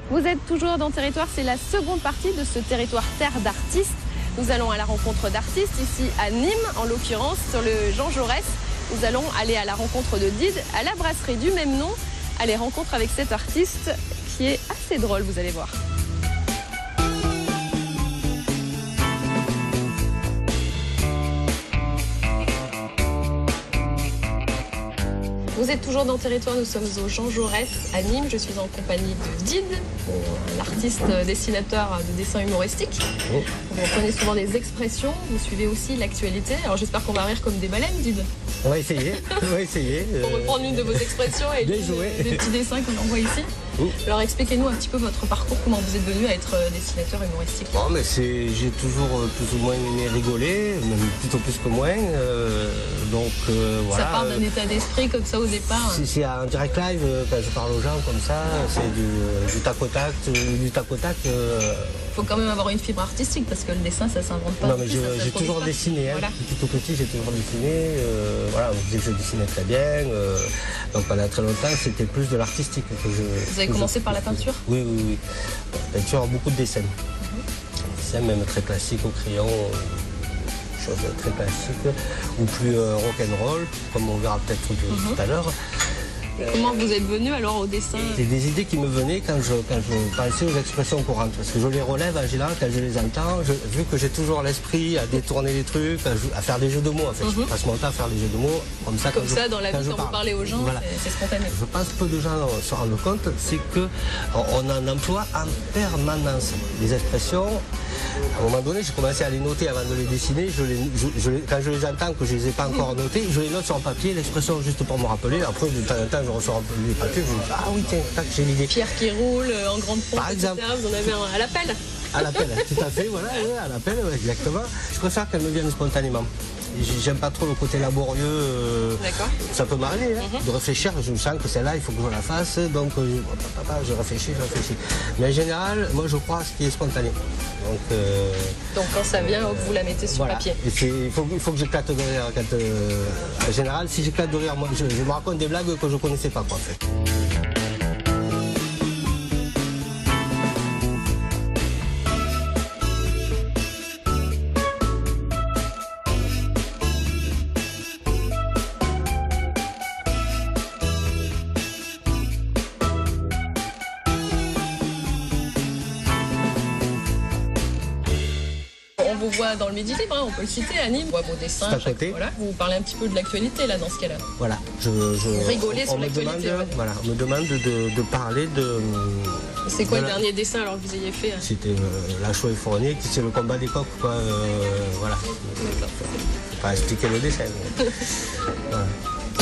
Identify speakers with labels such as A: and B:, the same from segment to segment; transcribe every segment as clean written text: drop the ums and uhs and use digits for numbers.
A: Vous êtes toujours dans Territoire, c'est la seconde partie de ce territoire terre d'artistes. Nous allons à la rencontre d'artistes ici à Nîmes, en l'occurrence sur le Jean Jaurès. Nous allons aller à la rencontre de Did à la brasserie du même nom, à les rencontres avec cet artiste qui est assez drôle, vous allez voir. Vous êtes toujours dans Territoire, nous sommes au Jean Jaurès à Nîmes. Je suis en compagnie de Did, un artiste dessinateur de dessins humoristiques. Vous reprenez souvent des expressions, vous suivez aussi l'actualité. Alors j'espère qu'on va rire comme des baleines, Did.
B: On va essayer,
A: Pour reprendre une de vos expressions et des petits dessins qu'on envoie ici. Alors expliquez-nous un petit peu votre parcours, comment vous êtes venu à être dessinateur humoristique.
B: Bon, mais j'ai toujours plus ou moins aimé rigoler, même plutôt plus que moins. Voilà.
A: Ça part d'un état d'esprit comme ça au départ.
B: C'est un direct live, quand je parle aux gens comme ça, c'est du tac au tac,
A: Faut quand même avoir une fibre artistique parce que le dessin ça s'invente pas.
B: Non mais j'ai toujours dessiné,
A: voilà.
B: Depuis tout petit j'ai toujours dessiné, voilà, on disait que je dessinais très bien, donc pendant très longtemps c'était plus de l'artistique que je...
A: Vous avez commencé par la peinture?
B: Oui. Peinture, beaucoup de dessins. Dessins même très classiques au crayon, choses très classiques, ou plus rock'n'roll, comme on verra peut-être tout à l'heure.
A: Comment vous êtes venu alors au dessin?
B: C'est des idées qui me venaient quand je pensais aux expressions courantes. Parce que je les relève en général quand je les entends. Vu que j'ai toujours l'esprit à détourner les trucs, à faire des jeux de mots en fait. Je passe mon temps à faire des jeux de mots comme ça.
A: Comme ça, dans la vie, quand vous parlez aux gens, voilà. C'est spontané.
B: Je pense que peu de gens se rendent compte, c'est qu'on en emploie en permanence. Les expressions, à un moment donné, j'ai commencé à les noter avant de les dessiner. Quand je les entends, que je ne les ai pas encore notées, je les note sur un papier, l'expression juste pour me rappeler. Après, de temps en temps, je reçois les papiers, je me dis, ah oui, tiens, tac, j'ai l'idée.
A: Pierre qui roule en grande pompe,
B: par exemple.
A: etc. Vous en avez un à l'appel.
B: À l'appel, tout à fait, voilà, à l'appel, exactement. Je préfère qu'elles me viennent spontanément. J'aime pas trop le côté laborieux.
A: D'accord.
B: Ça peut m'arriver, de réfléchir, je me sens que celle-là, il faut que je la fasse, donc je réfléchis. Mais en général, moi je crois à ce qui est spontané.
A: Donc quand ça vient, vous la mettez sur papier.
B: Il faut que j'éclate de rire. En général, si j'éclate de rire, moi, je me raconte des blagues que je connaissais pas, quoi, en fait.
A: On vous voit dans le Midi Libre, on peut le citer, à Nîmes. On voit vos dessins. Voilà. Vous parlez un petit peu de l'actualité là dans ce cas-là.
B: Voilà.
A: Rigolez sur l'actualité.
B: Voilà, on me demande de parler de...
A: C'est quoi le dernier dessin alors que vous ayez fait?
B: C'était la chaux effronée, c'est le combat des coqs, quoi. Voilà. Faut pas expliquer le dessin. Voilà.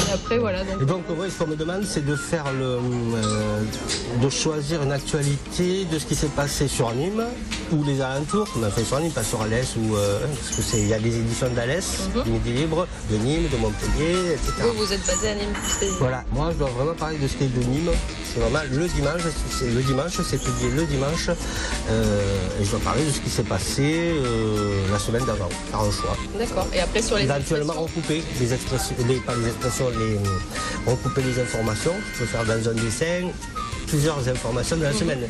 A: Et après, voilà.
B: Donc ce qu'on me demande, c'est de faire de choisir une actualité de ce qui s'est passé sur Nîmes ou les alentours. On a fait sur Nîmes, pas sur Alès, parce qu'il y a des éditions d'Alès, du Midi Libre, de Nîmes, de Montpellier, etc.
A: Vous êtes basé à Nîmes.
B: Voilà. Moi, je dois vraiment parler de ce qui est de Nîmes. C'est vraiment le dimanche, c'est publié le dimanche. Et je dois parler de ce qui s'est passé la semaine d'avant, faire un choix.
A: D'accord. Et après, sur les
B: éventuellement recouper les expressions, recouper les informations. Je peux faire dans un dessin plusieurs informations de la semaine.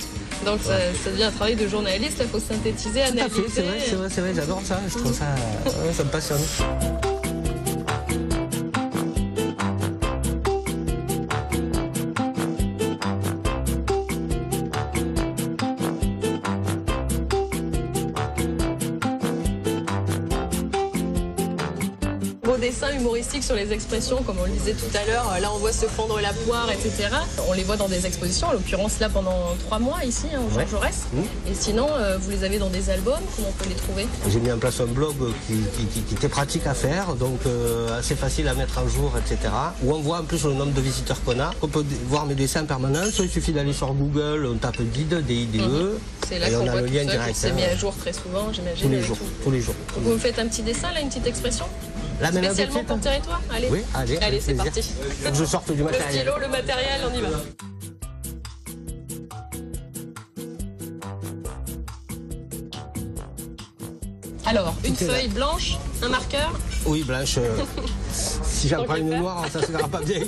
A: Donc ça devient un travail de journaliste, il faut synthétiser, analyser.
B: Tout à fait, c'est vrai, j'adore ça, je trouve ça, ça me passionne.
A: Vos dessins humoristiques sur les expressions, comme on le disait tout à l'heure, là on voit se fendre la poire, etc. On les voit dans des expositions, en l'occurrence là pendant 3 mois ici, au Jean Jaurès. Et sinon, vous les avez dans des albums, comment on peut les trouver?
B: J'ai mis en place un blog qui était pratique à faire, donc assez facile à mettre en jour, etc. Où on voit en plus le nombre de visiteurs qu'on a. On peut voir mes dessins en permanence, il suffit d'aller sur Google, on tape Did, D-I-D-E.
A: C'est là qu'on voit tout seul, c'est mis à jour très souvent, j'imagine.
B: Tous les jours.
A: Vous me faites un petit dessin là, une petite expression?
B: Là,
A: spécialement pour Territoire? Allez,
B: oui, allez,
A: c'est parti.
B: Faut que je sorte du matériel.
A: Le stylo, le matériel, on y va. Alors, une feuille blanche, un marqueur?
B: Oui, blanche. Si j'en prends une noire, ça ne se verra pas bien.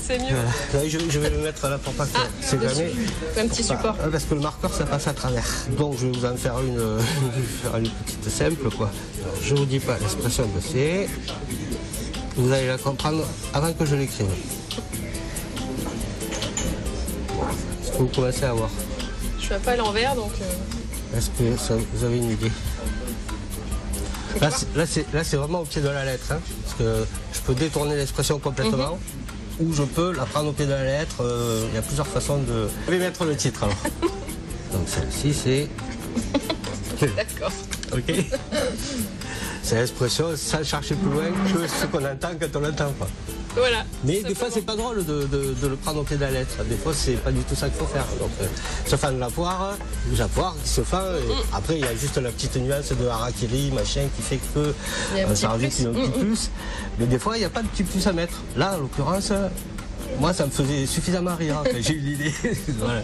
A: C'est mieux.
B: Voilà. Je vais le mettre là pour pas que c'est jamais.
A: Un petit support.
B: Parce que le marqueur ça passe à travers. Donc je vais vous en faire une petite simple quoi. Alors, je vous dis pas l'expression que c'est. Vous allez la comprendre avant que je l'écrive. Est-ce que vous commencez à voir?
A: Je suis un peu à l'envers donc.
B: Est-ce que vous avez une idée? Là c'est vraiment au pied de la lettre. Hein, parce que je peux détourner l'expression complètement. Ou je peux la prendre au pied de la lettre. Il y a plusieurs façons de. Je vais mettre le titre alors. Donc celle-ci c'est.
A: D'accord.
B: Ok. C'est l'expression sans chercher plus loin que ce qu'on entend quand on l'entend.
A: Voilà.
B: Mais des fois c'est pas drôle de le prendre au pied de la lettre. Des fois c'est pas du tout ça qu'il faut faire. Donc se fend la poire, la poire qui se fend. Après il y a juste la petite nuance de harakiri, machin, qui fait que ça rajoute un petit plus. Mais des fois il n'y a pas de petit plus à mettre. Là en l'occurrence, moi ça me faisait suffisamment rire. J'ai eu l'idée. Voilà.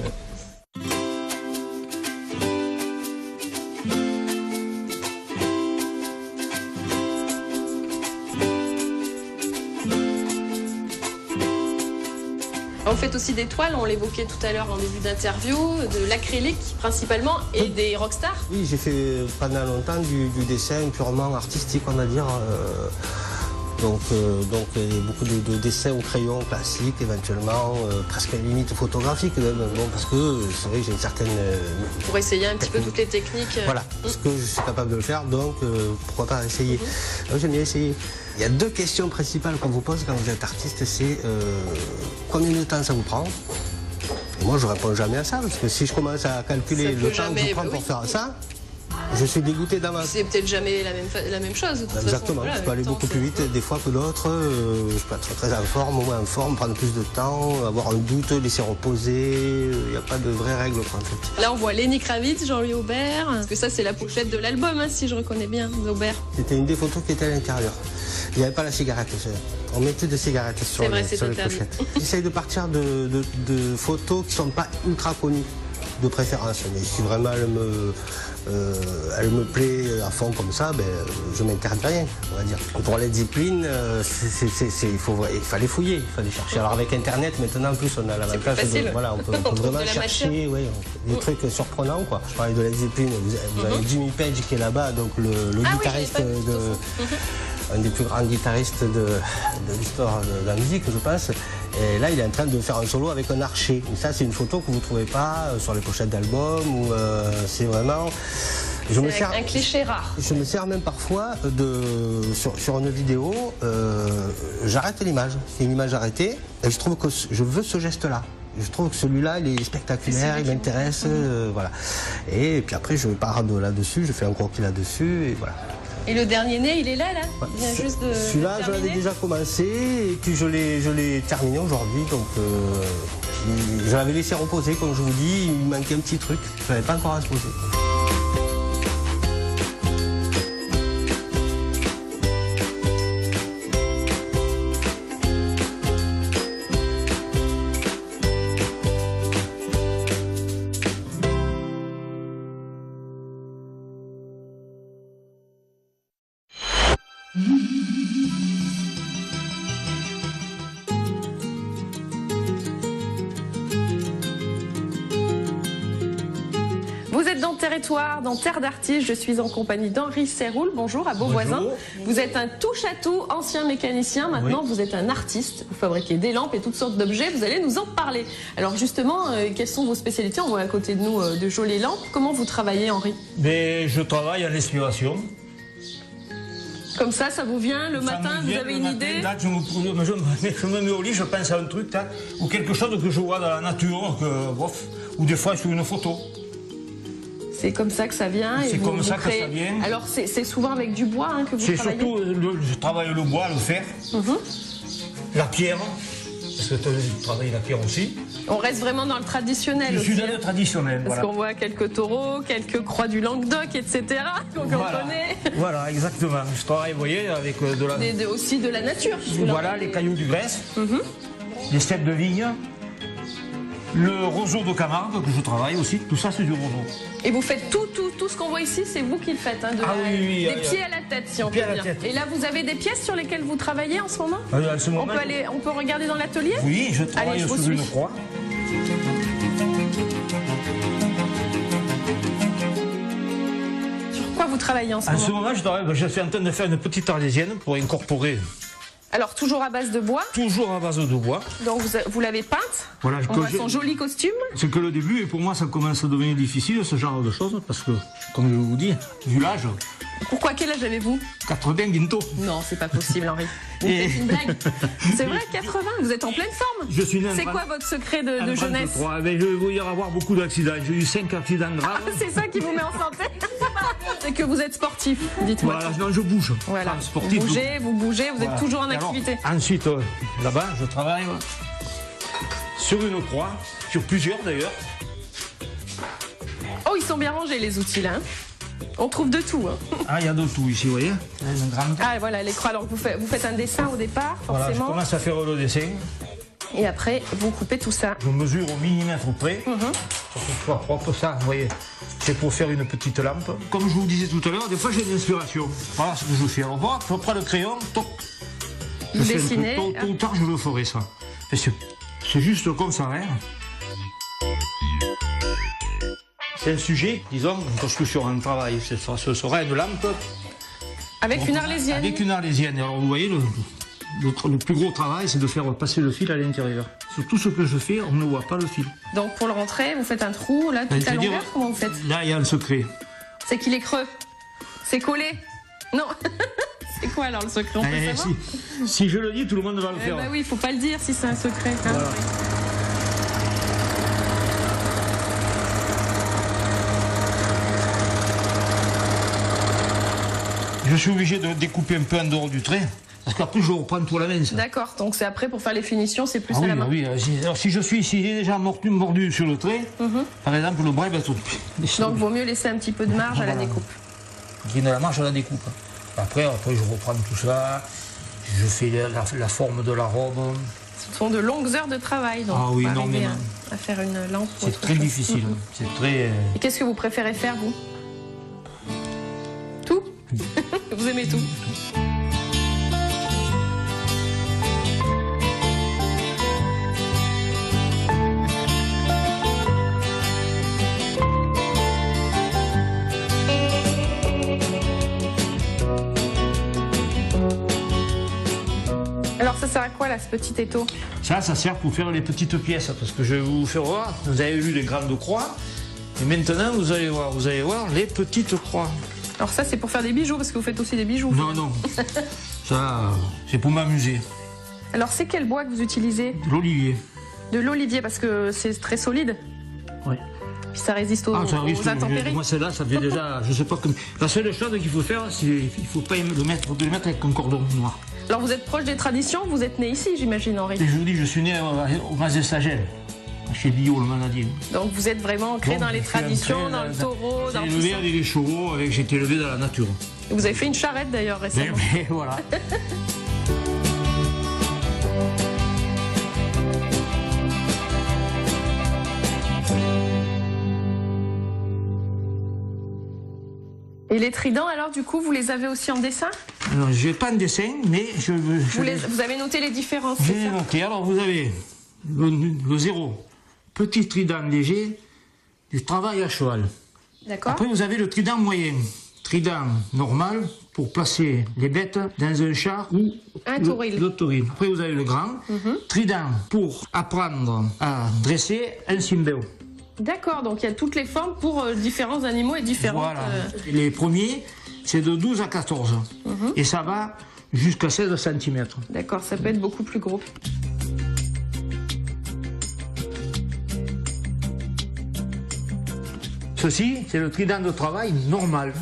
A: Vous faites aussi des toiles, on l'évoquait tout à l'heure en début d'interview, de l'acrylique principalement et des rockstars.
B: Oui, j'ai fait pendant longtemps du dessin purement artistique, on va dire. Donc beaucoup de dessins au crayon classique, éventuellement, presque limite photographique, bon, parce que c'est vrai que j'ai une certaine...
A: Pour essayer un petit peu toutes les techniques.
B: Voilà, parce que je suis capable de le faire, donc pourquoi pas essayer. J'aime bien essayer. Il y a deux questions principales qu'on vous pose quand vous êtes artiste, c'est combien de temps ça vous prend? Et moi je réponds jamais à ça, parce que si je commence à calculer le temps que je prends pour faire ça, je suis dégoûté d'avance.
A: C'est peut-être jamais la même chose. De toute
B: Exactement,
A: façon,
B: je peux aller beaucoup plus vite des fois que d'autres. Je peux être très en forme, au moins en forme, prendre plus de temps, avoir un doute, laisser reposer. Il n'y a pas de vraies règles en fait.
A: Là on voit Lenny Kravitz, Jean-Louis Aubert, parce que ça c'est la pochette de l'album, hein, si je reconnais bien, d'Aubert.
B: C'était une des photos qui était à l'intérieur. Il n'y avait pas la cigarette. On mettait des cigarettes sur les pochettes. J'essaye de partir de photos qui ne sont pas ultra connues, de préférence. Mais si vraiment elle me plaît à fond comme ça, ben, je ne m'interdis rien, on va dire. Pour Led Zeppelin, il fallait fouiller, il fallait chercher. Alors avec Internet, maintenant en plus on a l'avantage de... Voilà, on peut vraiment chercher des trucs surprenants. Quoi. Je parlais de Led Zeppelin, vous avez Jimmy Page qui est là-bas, donc le guitariste un des plus grands guitaristes de l'histoire de la musique, je pense. Et là, il est en train de faire un solo avec un archer. Et ça, c'est une photo que vous ne trouvez pas sur les pochettes d'albums. C'est vraiment...
A: un cliché rare.
B: Je me sers même parfois sur une vidéo, j'arrête l'image. C'est une image arrêtée. Et je trouve que je veux ce geste-là. Je trouve que celui-là, il est spectaculaire, il m'intéresse. Voilà. Et puis après, je pars de là-dessus, je fais un croquis là-dessus, et voilà.
A: Et le dernier né, il est là il vient juste de
B: celui-là, je l'avais déjà commencé et puis je l'ai terminé aujourd'hui. Donc je l'avais laissé reposer, comme je vous dis, il manquait un petit truc, je n'avais pas encore à se poser.
A: Vous êtes dans Territoire, dans Terre d'Artistes. Je suis en compagnie d'Henri Serroul. Bonjour, à Beauvoisin. Vous êtes un touche-à-tout, ancien mécanicien. Maintenant, vous êtes un artiste. Vous fabriquez des lampes et toutes sortes d'objets. Vous allez nous en parler. Alors justement, quelles sont vos spécialités? On voit à côté de nous de jolies lampes. Comment vous travaillez, Henri?
C: Je travaille à l'inspiration.
A: Comme ça vous vient le matin, vous avez une idée?
C: Là, je me mets au lit, je pense à un truc, là, ou quelque chose que je vois dans la nature, ou des fois sur une photo.
A: C'est comme ça que ça vient.
C: C'est comme ça que ça vient.
A: Alors c'est souvent avec du bois que vous travaillez?
C: C'est surtout, je travaille le bois, le fer, la pierre, parce que je travaille la pierre aussi.
A: On reste vraiment dans le traditionnel.
C: Je suis dans le traditionnel,
A: Parce qu'on voit quelques taureaux, quelques croix du Languedoc, etc. qu'on connaît.
C: Voilà, exactement. Je travaille, vous voyez, avec
A: aussi de la nature.
C: Voilà, les cailloux du Grèce, les steppes de vigne. Le roseau de Camargue que je travaille aussi, tout ça c'est du roseau.
A: Et vous faites tout ce qu'on voit ici, c'est vous qui le faites, hein, des pieds à la tête, si on peut dire. Et là, vous avez des pièces sur lesquelles vous travaillez en ce moment?
C: En ce moment,
A: on peut regarder dans l'atelier?
C: Oui, je travaille sur une croix.
A: Sur quoi vous travaillez en ce moment?
C: En ce moment, je suis en train de faire une petite arlésienne pour incorporer.
A: Alors, toujours à base de bois?
C: Toujours à base de bois.
A: Donc, vous l'avez peinte?
C: Voilà,
A: on voit son joli costume.
C: C'est que le début, et pour moi, ça commence à devenir difficile, ce genre de choses, parce que, comme je vous dis, vu l'âge...
A: Pourquoi? Quel âge avez-vous?
C: 80 bientôt.
A: Non, c'est pas possible, Henri. Vous faites une blague. C'est vrai, 80, vous êtes en pleine forme.
C: Je suis né.
A: C'est quoi votre secret de jeunesse?
C: Je vais vous dire avoir beaucoup d'accidents. J'ai eu 5 accidents graves.
A: Ah, c'est ça qui vous met en santé? C'est que vous êtes sportif, dites-moi.
C: Voilà, non, je bouge.
A: Voilà.
C: Enfin, sportif,
A: vous bougez, vous êtes toujours en activité.
C: Alors, ensuite, là-bas, je travaille sur une croix, sur plusieurs d'ailleurs.
A: Oh, ils sont bien rangés les outils là. On trouve de tout. Hein.
C: Ah, il y a de tout ici, vous voyez.
A: Ah, voilà, les croix. Alors, vous faites un dessin au départ, forcément.
C: Voilà, je commence à faire le dessin.
A: Et après, vous coupez tout ça.
C: Je mesure au millimètre près. Pour que ce soit propre, ça, vous voyez. C'est pour faire une petite lampe. Comme je vous disais tout à l'heure, des fois j'ai une inspiration. Voilà ce que je fais. Alors, voilà, je prends le crayon, toc.
A: Vous dessinez.
C: Tôt ou tard, je le ferai, ça. C'est juste comme ça, hein. C'est un sujet, disons, une construction, un travail. Ce sera une lampe.
A: Avec une arlésienne.
C: Avec une arlésienne. Alors, vous voyez, le plus gros travail, c'est de faire passer le fil à l'intérieur. Sur tout ce que je fais, on ne voit pas le fil.
A: Donc, pour le rentrer, vous faites un trou, là, toute la longueur, comment vous faites?
C: Là, il y a un secret.
A: C'est qu'il est creux. C'est collé. Non. C'est quoi, alors, le secret? On peut savoir
C: si je le dis, tout le monde va le faire.
A: Bah oui, il ne faut pas le dire si c'est un secret. Hein.
C: Voilà. Je suis obligé de découper un peu en dehors du trait, parce qu'après je reprends tout la main.
A: D'accord, donc c'est après pour faire les finitions, c'est plus à la main.
C: Oui, alors si j'ai déjà mordu sur le trait, par exemple le bras va tout.
A: Donc il vaut mieux laisser un petit peu de marge à la découpe.
C: Il y a de la marge à la découpe. Après je reprends tout ça, je fais la forme de la robe.
A: Ce sont de longues heures de travail, donc
C: ah oui,
A: pour
C: non,
A: arriver
C: mais
A: à faire une lampe.
C: C'est très difficile. C'est très.
A: Et qu'est-ce que vous préférez faire, vous? Tout. Vous aimez tout. Alors ça sert à quoi là, ce petit étau?
C: Ça sert pour faire les petites pièces, parce que je vais vous faire voir, vous avez vu les grandes croix, et maintenant vous allez voir les petites croix.
A: Alors ça c'est pour faire des bijoux, parce que vous faites aussi des bijoux.
C: Non, ça c'est pour m'amuser.
A: Alors c'est quel bois que vous utilisez?
C: L'olivier.
A: De l'olivier, parce que c'est très solide.
C: Oui.
A: Puis ça résiste aux intempéries.
C: Moi celle-là, ça fait déjà, je sais pas comme. La seule chose qu'il faut faire, c'est il faut pas le mettre avec un cordon noir.
A: Alors vous êtes proche des traditions, vous êtes né ici, j'imagine, Henri.
C: Et je vous dis, je suis né au Mas de Sagel, chez Billot, le manadier.
A: Donc vous êtes vraiment ancré dans les traditions, dans le taureau, dans tout ça.
C: J'ai élevé avec les chevaux, j'ai été élevé dans la nature.
A: Et vous avez fait une charrette d'ailleurs récemment.
C: Mais voilà.
A: Et les tridents, alors, du coup, vous les avez aussi en dessin?
C: Alors, je n'ai pas de dessin, mais
A: vous avez noté les différences?
C: J'ai noté. Alors, vous avez le 0, petit trident léger, du travail à cheval.
A: D'accord.
C: Après, vous avez le trident moyen, trident normal, pour placer les bêtes dans un char ou
A: un tauril.
C: Le tauril. Après, vous avez le grand, trident pour apprendre à dresser un cymbéo.
A: D'accord, donc il y a toutes les formes pour différents animaux et différentes...
C: Voilà. Les premiers, c'est de 12 à 14. Et ça va jusqu'à 16 cm.
A: D'accord, ça peut être beaucoup plus gros.
C: Ceci, c'est le trident de travail normal.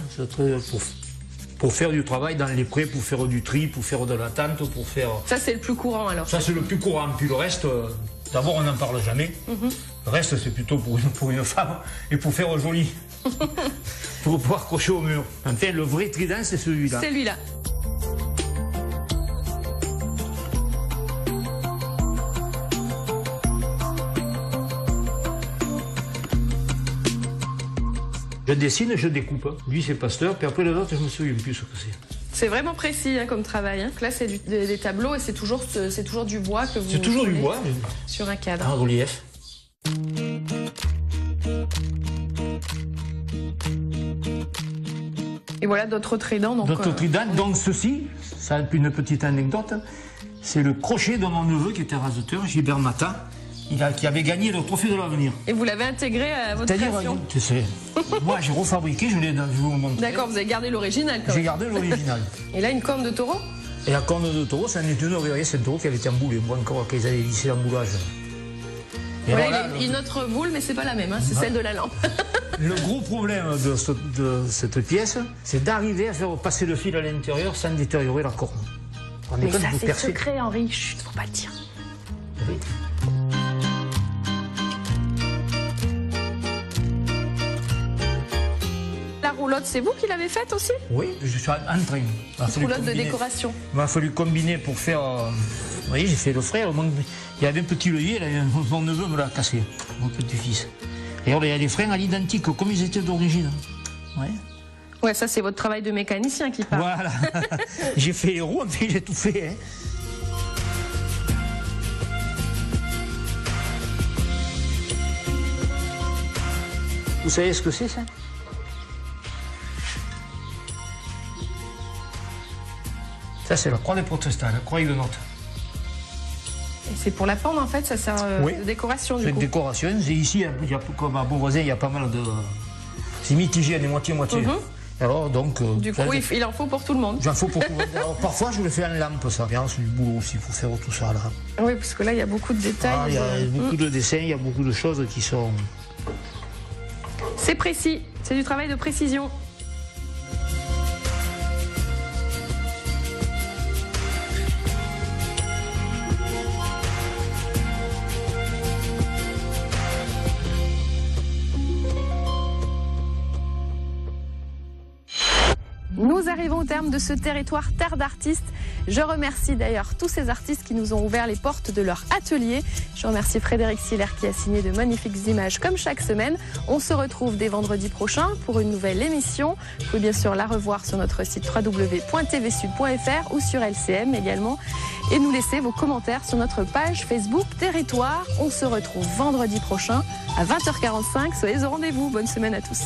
C: Pour faire du travail dans les prés, pour faire du tri, pour faire de la tente, pour faire...
A: Ça, c'est le plus courant, alors?
C: Ça, c'est le plus courant. Puis le reste, d'abord, on n'en parle jamais. Le reste, c'est plutôt pour une femme et pour faire joli. Pour pouvoir accrocher au mur. Enfin, le vrai trident, c'est celui-là.
A: Celui-là.
C: Je dessine, je découpe. Lui, c'est Pasteur, puis après les autres, je me souviens plus ce que c'est.
A: C'est vraiment précis comme travail. Hein. Là, c'est des tableaux et c'est toujours du bois que vous...
C: C'est toujours du bois.
A: Sur un cadre.
C: En relief.
A: Et voilà d'autres tridents.
C: D'autres tridents. Donc ceci, ça une petite anecdote, c'est le crochet de mon neveu qui était raseteur, Gilbert Matin, qui avait gagné le trophée de l'avenir.
A: Et vous l'avez intégré à votre création.
C: Moi j'ai refabriqué, je vais vous montrer.
A: D'accord, vous avez gardé l'original quand même.
C: J'ai gardé l'original.
A: Et là, une corne de taureau?
C: Et la corne de taureau, c'est un étonnant, vous voyez, c'est un taureau qui avait été emboulé, moi encore, qu'ils avaient lissé l'emboulage.
A: Voilà, il y a une autre boule, mais c'est pas la même, hein, c'est celle de la lampe.
C: Le gros problème de cette pièce, c'est d'arriver à faire passer le fil à l'intérieur sans détériorer la corne.
A: Mais ça, c'est secret, Henri. Chut, faut pas le dire.
C: Oui.
A: La roulotte, c'est vous qui l'avez faite aussi?
C: Oui, je suis en train.
A: Roulotte de décoration.
C: Il m'a fallu combiner pour faire... Vous voyez, j'ai fait le frère. Il y avait un petit levier, là, mon neveu me l'a cassé, mon petit-fils. Et alors, il y a des freins à l'identique, comme ils étaient d'origine. Ouais.
A: Ouais, ça, c'est votre travail de mécanicien qui parle.
C: Voilà. J'ai fait les roues, mais j'ai tout fait. Hein. Vous savez ce que c'est, ça? Ça, c'est la croix des protestants, la croix huguenote.
A: Et c'est pour la pendre, en fait, ça sert de décoration, du coup.
C: C'est une décoration. Ici, comme à Beauvoisin, il y a pas mal de... C'est mitigé, des moitié-moitié. Alors, donc...
A: Du coup, il en faut pour tout le monde.
C: J'en faut pour tout le monde. Alors, parfois, je le fais en lampe, ça. C'est du boulot aussi, il faut faire tout ça, là.
A: Oui, parce que là, il y a beaucoup de détails.
C: Il y a beaucoup de dessins, il y a beaucoup de choses qui sont...
A: C'est précis, c'est du travail de précision. Nous arrivons au terme de ce territoire Terre d'artistes. Je remercie d'ailleurs tous ces artistes qui nous ont ouvert les portes de leur atelier. Je remercie Frédéric Siller qui a signé de magnifiques images comme chaque semaine. On se retrouve dès vendredi prochain pour une nouvelle émission. Vous pouvez bien sûr la revoir sur notre site www.tvsud.fr ou sur LCM également. Et nous laisser vos commentaires sur notre page Facebook Territoire. On se retrouve vendredi prochain à 20h45. Soyez au rendez-vous. Bonne semaine à tous.